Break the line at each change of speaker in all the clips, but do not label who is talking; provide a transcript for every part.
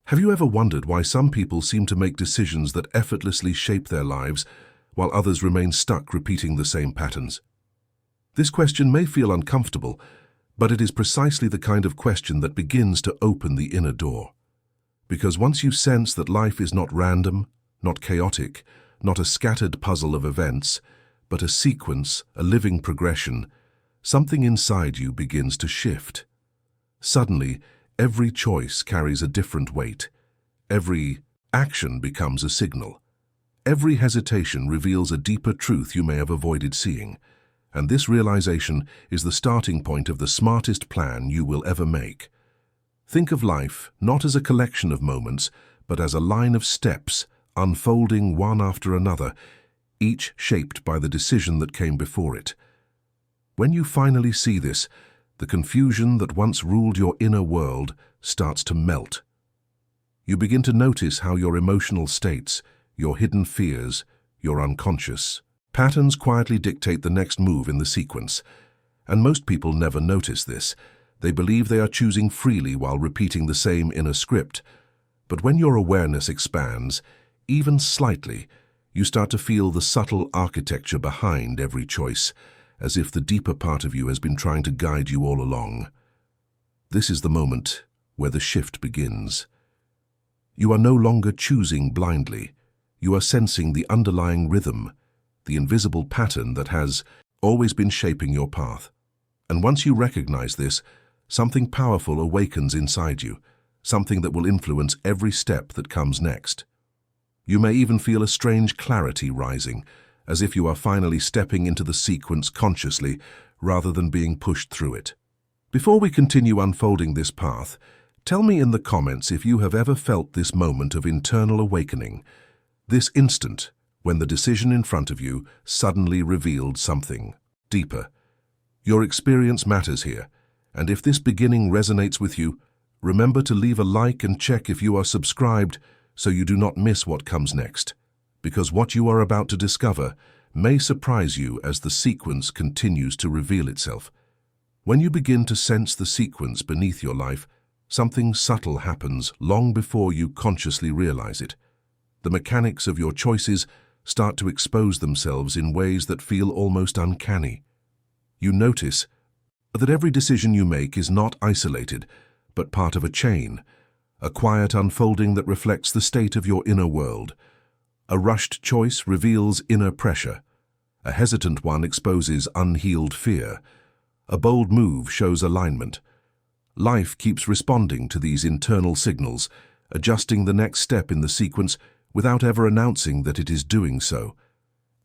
Have you ever wondered why some people seem to make decisions that effortlessly shape their lives, while others remain stuck repeating the same patterns? This question may feel uncomfortable, but it is precisely the kind of question that begins to open the inner door. Because once you sense that life is not random, not chaotic, not a scattered puzzle of events, but a sequence, a living progression, something inside you begins to shift. Suddenly, every choice carries a different weight. Every action becomes a signal. Every hesitation reveals a deeper truth you may have avoided seeing. And this realization is the starting point of the smartest plan you will ever make. Think of life not as a collection of moments, but as a line of steps, unfolding one after another, each shaped by the decision that came before it. When you finally see this, the confusion that once ruled your inner world starts to melt. You begin to notice how your emotional states, your hidden fears, your unconscious patterns quietly dictate the next move in the sequence. And most people never notice this. They believe they are choosing freely while repeating the same inner script. But when your awareness expands, even slightly, you start to feel the subtle architecture behind every choice, as if the deeper part of you has been trying to guide you all along. This is the moment where the shift begins. You are no longer choosing blindly. You are sensing the underlying rhythm, the invisible pattern that has always been shaping your path. And once you recognize this, something powerful awakens inside you, something that will influence every step that comes next. You may even feel a strange clarity rising, as if you are finally stepping into the sequence consciously rather than being pushed through it. Before we continue unfolding this path, tell me in the comments if you have ever felt this moment of internal awakening, this instant when the decision in front of you suddenly revealed something deeper. Your experience matters here, and if this beginning resonates with you, remember to leave a like and check if you are subscribed so you do not miss what comes next, because what you are about to discover may surprise you as the sequence continues to reveal itself. When you begin to sense the sequence beneath your life, something subtle happens long before you consciously realize it. The mechanics of your choices start to expose themselves in ways that feel almost uncanny. You notice that every decision you make is not isolated, but part of a chain, a quiet unfolding that reflects the state of your inner world. A rushed choice reveals inner pressure. A hesitant one exposes unhealed fear. A bold move shows alignment. Life keeps responding to these internal signals, adjusting the next step in the sequence without ever announcing that it is doing so.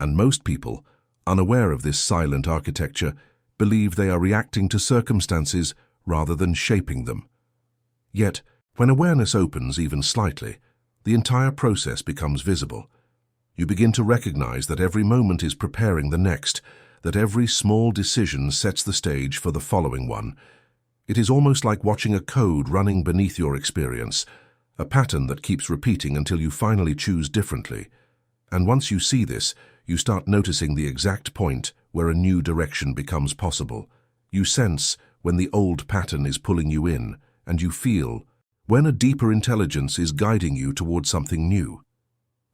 And most people, unaware of this silent architecture, believe they are reacting to circumstances rather than shaping them. Yet, when awareness opens even slightly, the entire process becomes visible. You begin to recognize that every moment is preparing the next, that every small decision sets the stage for the following one. It is almost like watching a code running beneath your experience, a pattern that keeps repeating until you finally choose differently. And once you see this, you start noticing the exact point where a new direction becomes possible. You sense when the old pattern is pulling you in, and you feel when a deeper intelligence is guiding you toward something new.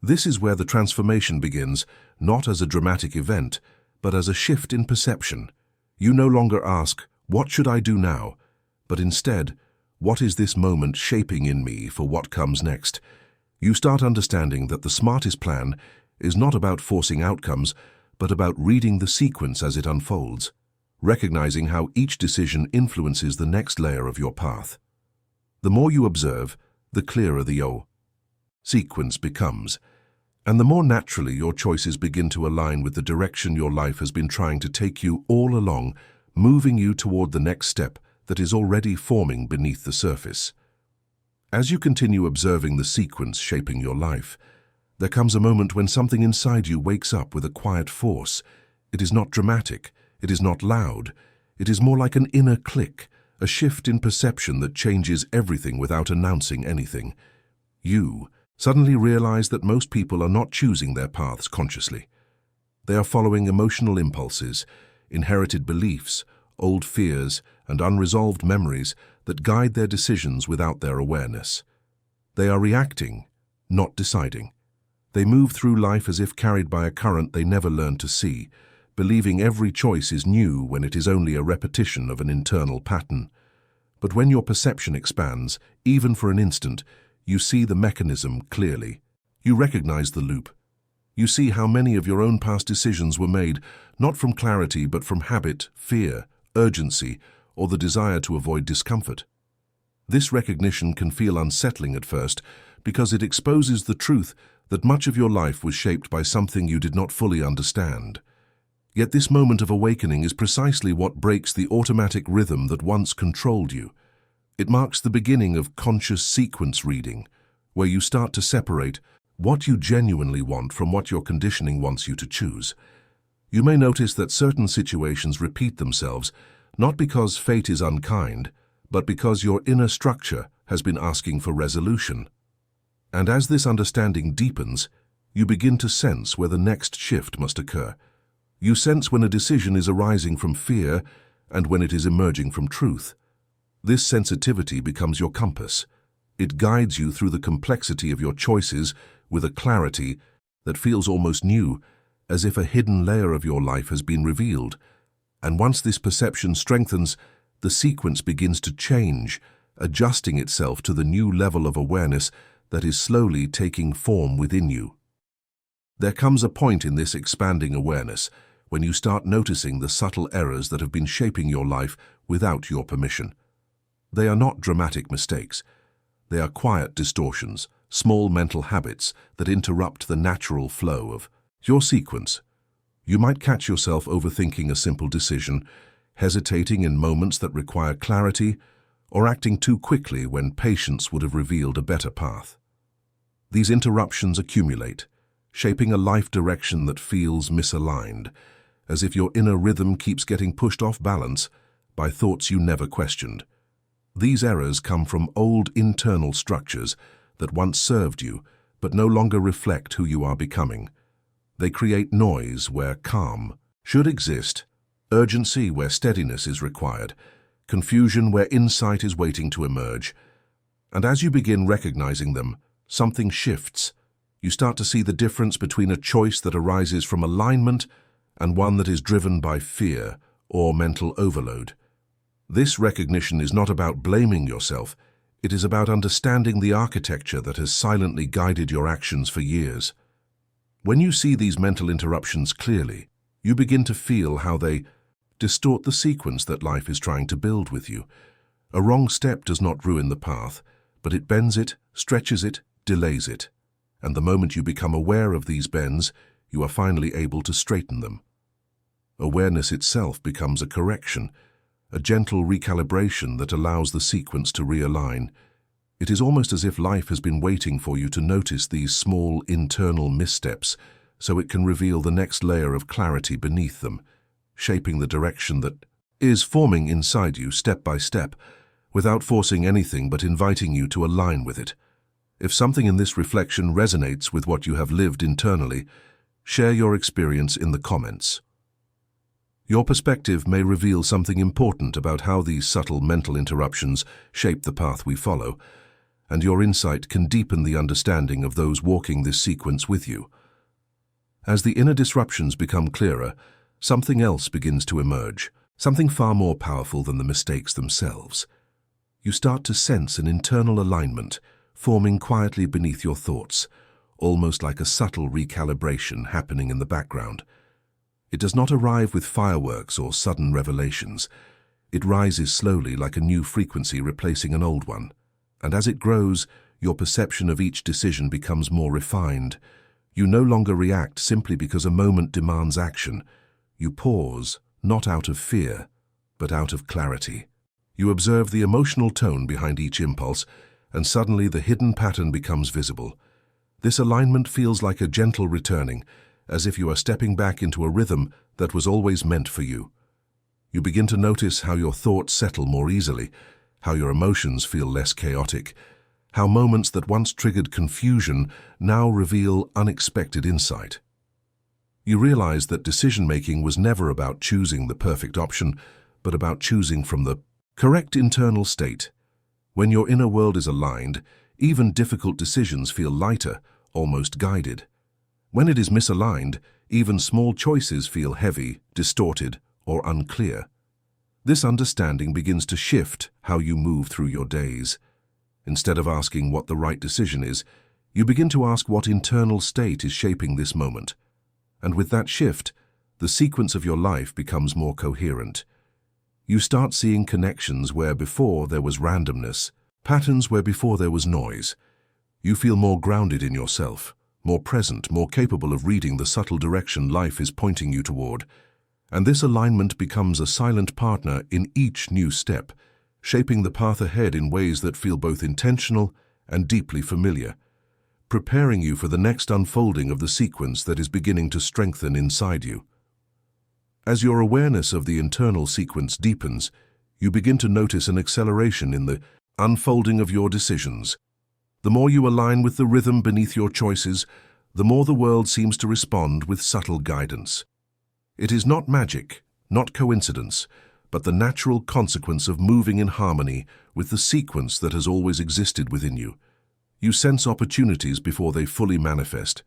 This is where the transformation begins, not as a dramatic event, but as a shift in perception. You no longer ask, "What should I do now?" but instead, "What is this moment shaping in me for what comes next?" You start understanding that the smartest plan is not about forcing outcomes, but about reading the sequence as it unfolds, recognizing how each decision influences the next layer of your path. The more you observe, the clearer the sequence becomes, and the more naturally your choices begin to align with the direction your life has been trying to take you all along, moving you toward the next step that is already forming beneath the surface. As you continue observing the sequence shaping your life, there comes a moment when something inside you wakes up with a quiet force. It is not dramatic, it is not loud, it is more like an inner click, a shift in perception that changes everything without announcing anything. You suddenly realize that most people are not choosing their paths consciously. They are following emotional impulses, inherited beliefs, old fears, and unresolved memories that guide their decisions without their awareness. They are reacting, not deciding. They move through life as if carried by a current they never learned to see, believing every choice is new when it is only a repetition of an internal pattern. But when your perception expands, even for an instant, you see the mechanism clearly. You recognize the loop. You see how many of your own past decisions were made, not from clarity but from habit, fear, urgency, or the desire to avoid discomfort. This recognition can feel unsettling at first because it exposes the truth that much of your life was shaped by something you did not fully understand. Yet this moment of awakening is precisely what breaks the automatic rhythm that once controlled you. It marks the beginning of conscious sequence reading, where you start to separate what you genuinely want from what your conditioning wants you to choose. You may notice that certain situations repeat themselves, not because fate is unkind, but because your inner structure has been asking for resolution. And as this understanding deepens, you begin to sense where the next shift must occur. You sense when a decision is arising from fear and when it is emerging from truth. This sensitivity becomes your compass. It guides you through the complexity of your choices with a clarity that feels almost new, as if a hidden layer of your life has been revealed. And once this perception strengthens, the sequence begins to change, adjusting itself to the new level of awareness that is slowly taking form within you. There comes a point in this expanding awareness when you start noticing the subtle errors that have been shaping your life without your permission. They are not dramatic mistakes. They are quiet distortions, small mental habits that interrupt the natural flow of your sequence. You might catch yourself overthinking a simple decision, hesitating in moments that require clarity, or acting too quickly when patience would have revealed a better path. These interruptions accumulate, shaping a life direction that feels misaligned, as if your inner rhythm keeps getting pushed off balance by thoughts you never questioned. These errors come from old internal structures that once served you but no longer reflect who you are becoming. They create noise where calm should exist, urgency where steadiness is required, confusion where insight is waiting to emerge. And as you begin recognizing them, something shifts. You start to see the difference between a choice that arises from alignment and one that is driven by fear or mental overload. This recognition is not about blaming yourself. It is about understanding the architecture that has silently guided your actions for years. When you see these mental interruptions clearly, you begin to feel how they distort the sequence that life is trying to build with you. A wrong step does not ruin the path, but it bends it, stretches it, delays it. And the moment you become aware of these bends, you are finally able to straighten them. Awareness itself becomes a correction, a gentle recalibration that allows the sequence to realign. It is almost as if life has been waiting for you to notice these small internal missteps so it can reveal the next layer of clarity beneath them, shaping the direction that is forming inside you step by step, without forcing anything but inviting you to align with it. If something in this reflection resonates with what you have lived internally, share your experience in the comments. Your perspective may reveal something important about how these subtle mental interruptions shape the path we follow, and your insight can deepen the understanding of those walking this sequence with you. As the inner disruptions become clearer, something else begins to emerge, something far more powerful than the mistakes themselves. You start to sense an internal alignment, forming quietly beneath your thoughts, almost like a subtle recalibration happening in the background. It does not arrive with fireworks or sudden revelations. It rises slowly like a new frequency replacing an old one. And as it grows, your perception of each decision becomes more refined. You no longer react simply because a moment demands action. You pause, not out of fear, but out of clarity. You observe the emotional tone behind each impulse, and suddenly the hidden pattern becomes visible. This alignment feels like a gentle returning, as if you are stepping back into a rhythm that was always meant for you. You begin to notice how your thoughts settle more easily, how your emotions feel less chaotic, how moments that once triggered confusion now reveal unexpected insight. You realize that decision-making was never about choosing the perfect option, but about choosing from the correct internal state. When your inner world is aligned, Even difficult decisions feel lighter, almost guided. When it is misaligned, even small choices feel heavy, distorted, or unclear. This understanding begins to shift how you move through your days. Instead of asking what the right decision is, you begin to ask what internal state is shaping this moment. And with that shift, the sequence of your life becomes more coherent. You start seeing connections where before there was randomness, patterns where before there was noise. You feel more grounded in yourself, more present, more capable of reading the subtle direction life is pointing you toward. And this alignment becomes a silent partner in each new step, shaping the path ahead in ways that feel both intentional and deeply familiar, preparing you for the next unfolding of the sequence that is beginning to strengthen inside you. As your awareness of the internal sequence deepens, you begin to notice an acceleration in the unfolding of your decisions. The more you align with the rhythm beneath your choices, the more the world seems to respond with subtle guidance. It is not magic, not coincidence, but the natural consequence of moving in harmony with the sequence that has always existed within you. You sense opportunities before they fully manifest.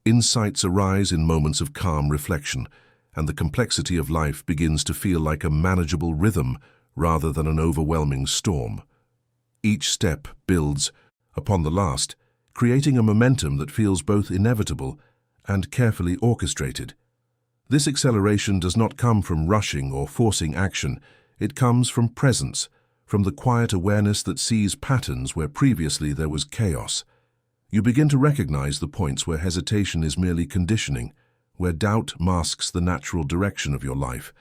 Insights arise in moments of calm reflection, and the complexity of life begins to feel like a manageable rhythm rather than an overwhelming storm. Each step builds upon the last, creating a momentum that feels both inevitable and carefully orchestrated. This acceleration does not come from rushing or forcing action. It comes from presence, from the quiet awareness that sees patterns where previously there was chaos. You begin to recognize the points where hesitation is merely conditioning, where doubt masks the natural direction of your life.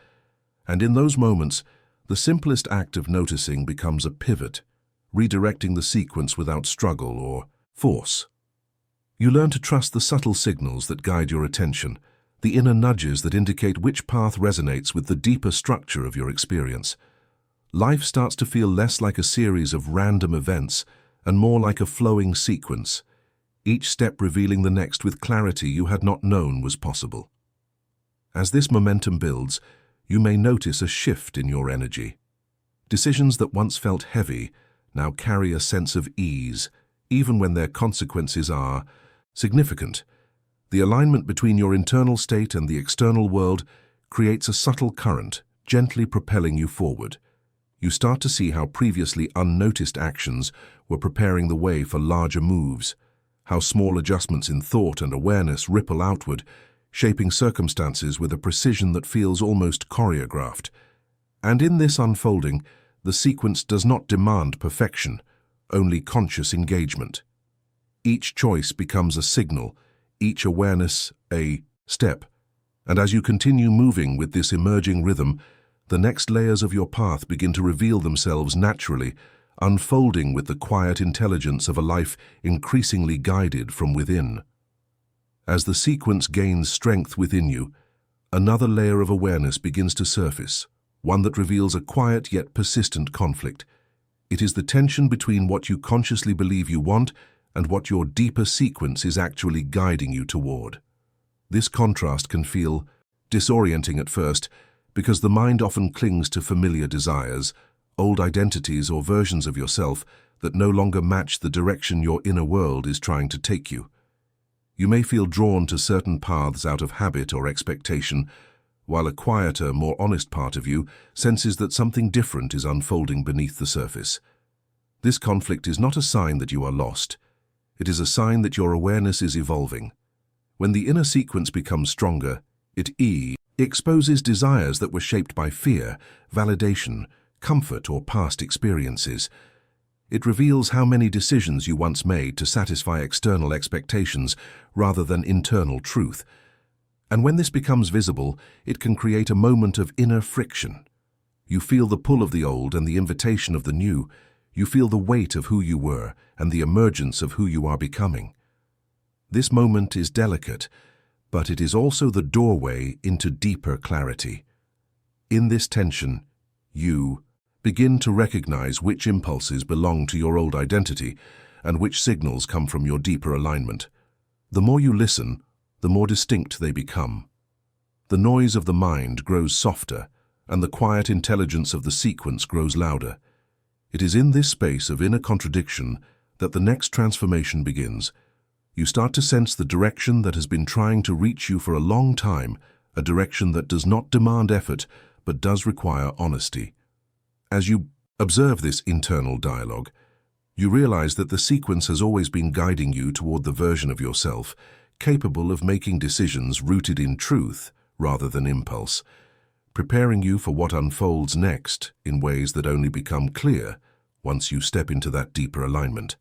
And in those moments, the simplest act of noticing becomes a pivot, redirecting the sequence without struggle or force. You learn to trust the subtle signals that guide your attention, the inner nudges that indicate which path resonates with the deeper structure of your experience. Life starts to feel less like a series of random events and more like a flowing sequence, each step revealing the next with clarity you had not known was possible. As this momentum builds, you may notice a shift in your energy. Decisions that once felt heavy now carry a sense of ease, even when their consequences are significant. The alignment between your internal state and the external world creates a subtle current, gently propelling you forward. You start to see how previously unnoticed actions were preparing the way for larger moves, how small adjustments in thought and awareness ripple outward, shaping circumstances with a precision that feels almost choreographed. And in this unfolding, the sequence does not demand perfection, only conscious engagement. Each choice becomes a signal, each awareness a step. And as you continue moving with this emerging rhythm, the next layers of your path begin to reveal themselves naturally, unfolding with the quiet intelligence of a life increasingly guided from within. As the sequence gains strength within you, another layer of awareness begins to surface, one that reveals a quiet yet persistent conflict. It is the tension between what you consciously believe you want and what your deeper sequence is actually guiding you toward. This contrast can feel disorienting at first because the mind often clings to familiar desires, old identities or versions of yourself that no longer match the direction your inner world is trying to take you. You may feel drawn to certain paths out of habit or expectation, while a quieter, more honest part of you senses that something different is unfolding beneath the surface. This conflict is not a sign that you are lost. It is a sign that your awareness is evolving. When the inner sequence becomes stronger, it exposes desires that were shaped by fear, validation, comfort, or past experiences. It reveals how many decisions you once made to satisfy external expectations rather than internal truth. And when this becomes visible, it can create a moment of inner friction. You feel the pull of the old and the invitation of the new. You feel the weight of who you were and the emergence of who you are becoming. This moment is delicate, but it is also the doorway into deeper clarity. In this tension, you begin to recognize which impulses belong to your old identity and which signals come from your deeper alignment. The more you listen, the more distinct they become. The noise of the mind grows softer, and the quiet intelligence of the sequence grows louder. It is in this space of inner contradiction that the next transformation begins. You start to sense the direction that has been trying to reach you for a long time, a direction that does not demand effort, but does require honesty. As you observe this internal dialogue, you realize that the sequence has always been guiding you toward the version of yourself capable of making decisions rooted in truth rather than impulse, preparing you for what unfolds next in ways that only become clear once you step into that deeper alignment.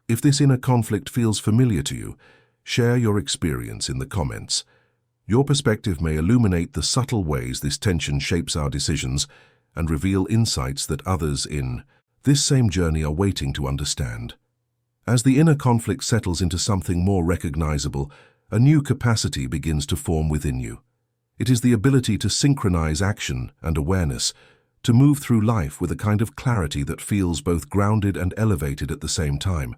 If this inner conflict feels familiar to you, share your experience in the comments. Your perspective may illuminate the subtle ways this tension shapes our decisions and reveal insights that others in this same journey are waiting to understand. As the inner conflict settles into something more recognizable, a new capacity begins to form within you. It is the ability to synchronize action and awareness, to move through life with a kind of clarity that feels both grounded and elevated at the same time.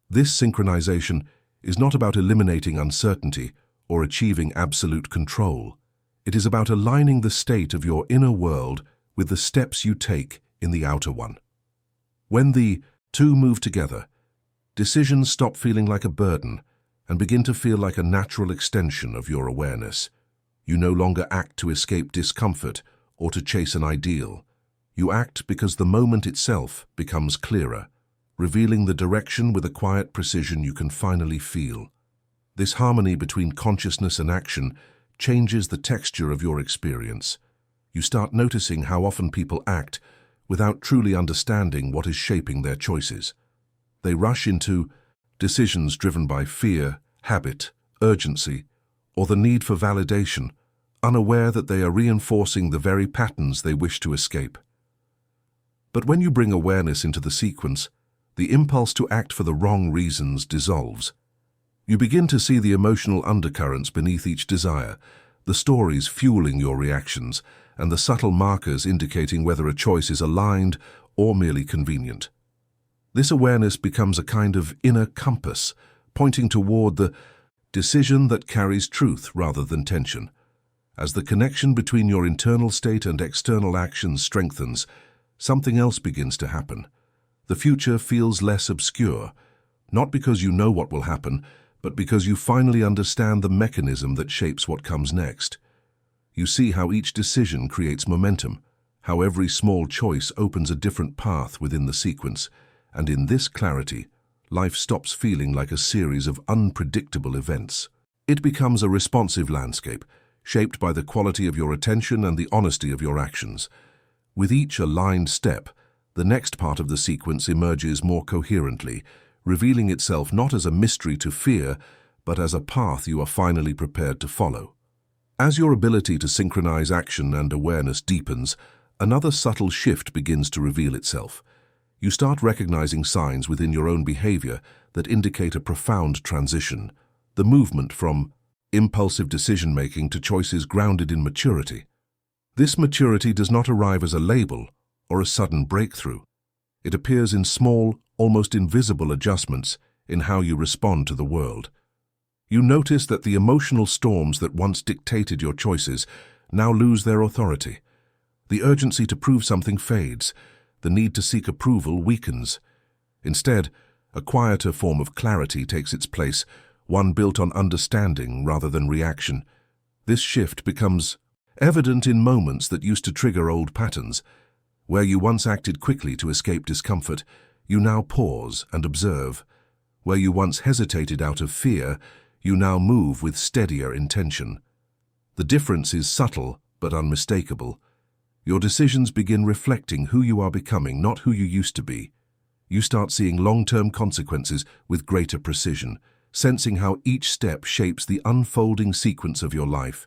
This synchronization is not about eliminating uncertainty or achieving absolute control. It is about aligning the state of your inner world with the steps you take in the outer one. When the two move together, decisions stop feeling like a burden and begin to feel like a natural extension of your awareness. You no longer act to escape discomfort or to chase an ideal. You act because the moment itself becomes clearer, revealing the direction with a quiet precision you can finally feel. This harmony between consciousness and action changes the texture of your experience. You start noticing how often people act without truly understanding what is shaping their choices. They rush into decisions driven by fear, habit, urgency, or the need for validation, unaware that they are reinforcing the very patterns they wish to escape. But when you bring awareness into the sequence, the impulse to act for the wrong reasons dissolves. You begin to see the emotional undercurrents beneath each desire, the stories fueling your reactions, and the subtle markers indicating whether a choice is aligned or merely convenient. This awareness becomes a kind of inner compass, pointing toward the decision that carries truth rather than tension. As the connection between your internal state and external actions strengthens, something else begins to happen. The future feels less obscure, not because you know what will happen, but because you finally understand the mechanism that shapes what comes next. You see how each decision creates momentum, how every small choice opens a different path within the sequence, and in this clarity, life stops feeling like a series of unpredictable events. It becomes a responsive landscape, shaped by the quality of your attention and the honesty of your actions. With each aligned step, the next part of the sequence emerges more coherently, revealing itself not as a mystery to fear, but as a path you are finally prepared to follow. As your ability to synchronize action and awareness deepens, another subtle shift begins to reveal itself. You start recognizing signs within your own behavior that indicate a profound transition, the movement from impulsive decision-making to choices grounded in maturity. This maturity does not arrive as a label or a sudden breakthrough. It appears in small, almost invisible adjustments in how you respond to the world. You notice that the emotional storms that once dictated your choices now lose their authority. The urgency to prove something fades. The need to seek approval weakens. Instead, a quieter form of clarity takes its place, one built on understanding rather than reaction. This shift becomes evident in moments that used to trigger old patterns. Where you once acted quickly to escape discomfort, you now pause and observe. Where you once hesitated out of fear, you now move with steadier intention. The difference is subtle but unmistakable. Your decisions begin reflecting who you are becoming, not who you used to be. You start seeing long-term consequences with greater precision, sensing how each step shapes the unfolding sequence of your life.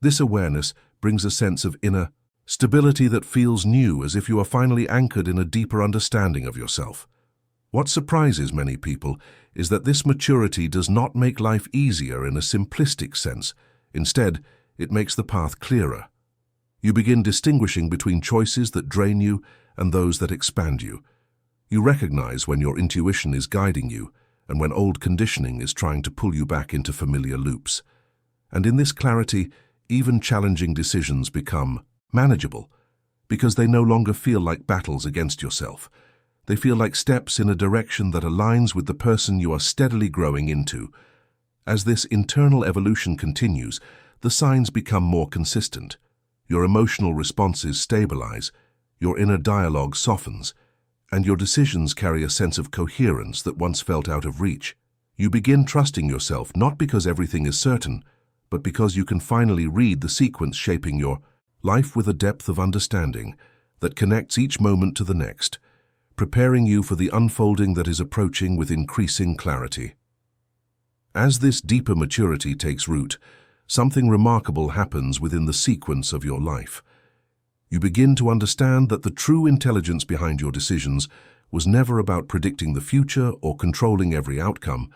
This awareness brings a sense of inner stability that feels new, as if you are finally anchored in a deeper understanding of yourself. What surprises many people is that this maturity does not make life easier in a simplistic sense. Instead, it makes the path clearer. You begin distinguishing between choices that drain you and those that expand you. You recognize when your intuition is guiding you and when old conditioning is trying to pull you back into familiar loops. And in this clarity, even challenging decisions become manageable, because they no longer feel like battles against yourself. They feel like steps in a direction that aligns with the person you are steadily growing into. As this internal evolution continues, the signs become more consistent. Your emotional responses stabilize, your inner dialogue softens, and your decisions carry a sense of coherence that once felt out of reach. You begin trusting yourself not because everything is certain, but because you can finally read the sequence shaping your life with a depth of understanding that connects each moment to the next, preparing you for the unfolding that is approaching with increasing clarity. As this deeper maturity takes root, something remarkable happens within the sequence of your life. You begin to understand that the true intelligence behind your decisions was never about predicting the future or controlling every outcome,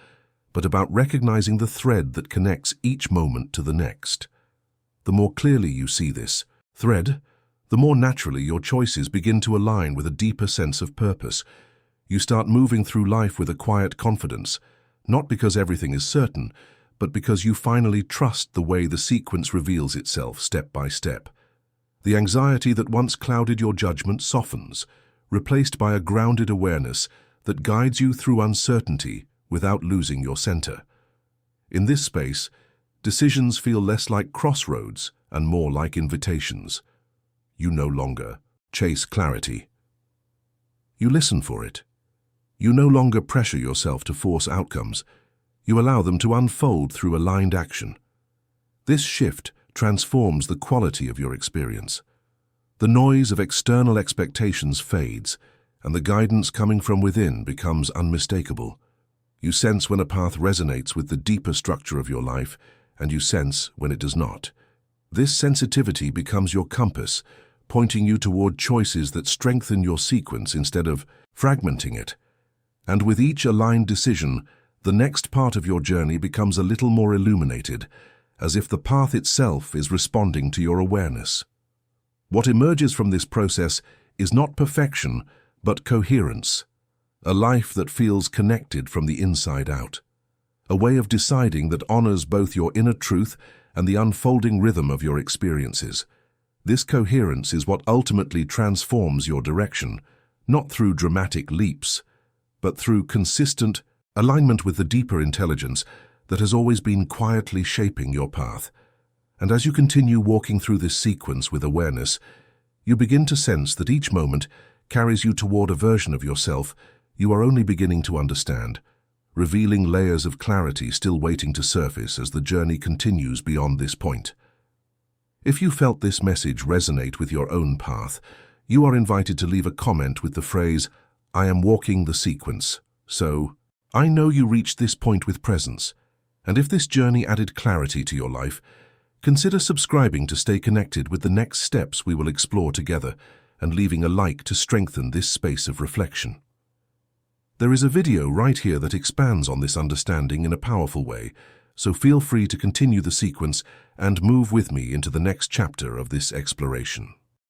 but about recognizing the thread that connects each moment to the next. The more clearly you see this thread, the more naturally your choices begin to align with a deeper sense of purpose. You start moving through life with a quiet confidence, not because everything is certain, but because you finally trust the way the sequence reveals itself step by step. The anxiety that once clouded your judgment softens, replaced by a grounded awareness that guides you through uncertainty without losing your center. In this space, decisions feel less like crossroads and more like invitations. You no longer chase clarity. You listen for it. You no longer pressure yourself to force outcomes. You allow them to unfold through aligned action. This shift transforms the quality of your experience. The noise of external expectations fades, and the guidance coming from within becomes unmistakable. You sense when a path resonates with the deeper structure of your life, and you sense when it does not. This sensitivity becomes your compass, pointing you toward choices that strengthen your sequence instead of fragmenting it. And with each aligned decision, the next part of your journey becomes a little more illuminated, as if the path itself is responding to your awareness. What emerges from this process is not perfection, but coherence, a life that feels connected from the inside out, a way of deciding that honors both your inner truth and the unfolding rhythm of your experiences. This coherence is what ultimately transforms your direction, not through dramatic leaps, but through consistent alignment with the deeper intelligence that has always been quietly shaping your path. And as you continue walking through this sequence with awareness, you begin to sense that each moment carries you toward a version of yourself you are only beginning to understand, revealing layers of clarity still waiting to surface as the journey continues beyond this point. If you felt this message resonate with your own path, you are invited to leave a comment with the phrase, "I am walking the sequence." So, I know you reached this point with presence, and if this journey added clarity to your life, consider subscribing to stay connected with the next steps we will explore together and leaving a like to strengthen this space of reflection. There is a video right here that expands on this understanding in a powerful way, so feel free to continue the sequence and move with me into the next chapter of this exploration.